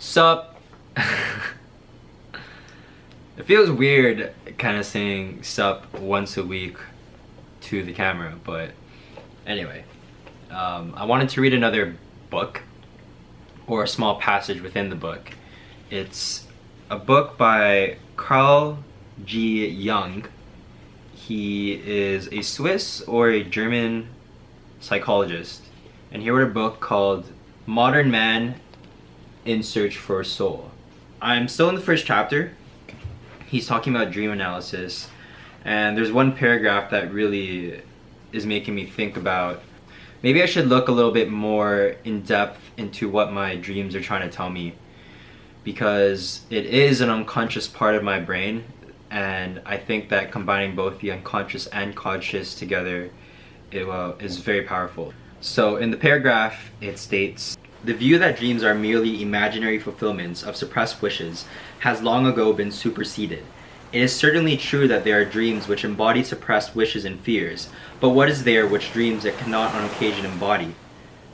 Sup? It feels weird kind of saying sup once a week to the camera, but anyway. I wanted to read another book, or a small passage within the book. It's a book by Carl G. Jung. He is a Swiss or a German psychologist, and he wrote a book called Modern Man in Search for a Soul. I'm still in the first chapter. He's talking about dream analysis, and there's one paragraph that really is making me think about maybe I should look a little bit more in depth into what my dreams are trying to tell me, because it is an unconscious part of my brain, and I think that combining both the unconscious and conscious together is very powerful. So in the paragraph it states, "The view that dreams are merely imaginary fulfillments of suppressed wishes has long ago been superseded. It is certainly true that there are dreams which embody suppressed wishes and fears, but what is there which dreams it cannot on occasion embody?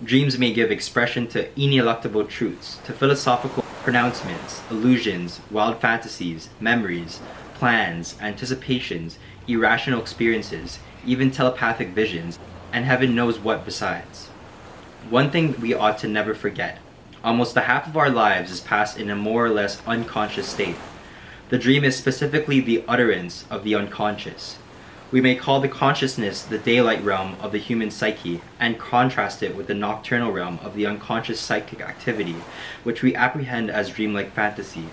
Dreams may give expression to ineluctable truths, to philosophical pronouncements, illusions, wild fantasies, memories, plans, anticipations, irrational experiences, even telepathic visions, and heaven knows what besides. One thing we ought to never forget: almost the half of our lives is passed in a more or less unconscious state. The dream is specifically the utterance of the unconscious. We may call the consciousness the daylight realm of the human psyche, and contrast it with the nocturnal realm of the unconscious psychic activity, which we apprehend as dreamlike fantasy.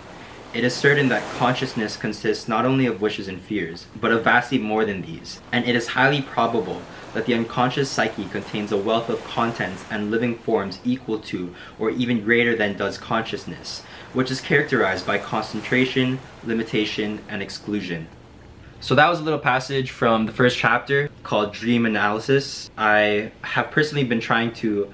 It is certain that consciousness consists not only of wishes and fears, but of vastly more than these, and it is highly probable that the unconscious psyche contains a wealth of contents and living forms equal to or even greater than does consciousness, which is characterized by concentration, limitation, and exclusion." So that was a little passage from the first chapter called Dream Analysis. I have personally been trying to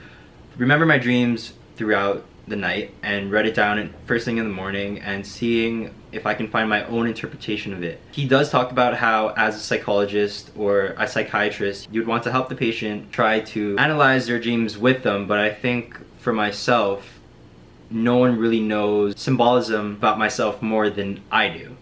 remember my dreams throughout the night and write it down first thing in the morning and seeing if I can find my own interpretation of it. He does talk about how, as a psychologist or a psychiatrist, you'd want to help the patient try to analyze their dreams with them, but I think for myself, no one really knows symbolism about myself more than I do.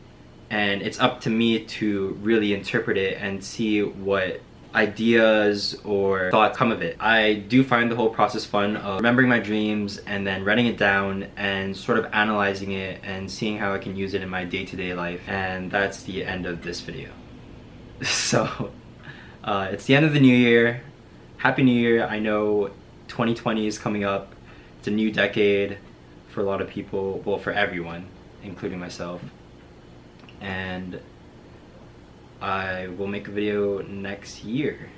And it's up to me to really interpret it and see what ideas or thoughts come of it. I do find the whole process fun of remembering my dreams and then writing it down and sort of analyzing it and seeing how I can use it in my day-to-day life. And that's the end of this video. So it's the end of the new year. Happy New Year. I know 2020 is coming up. It's a new decade for a lot of people, well, for everyone, including myself. And I will make a video next year.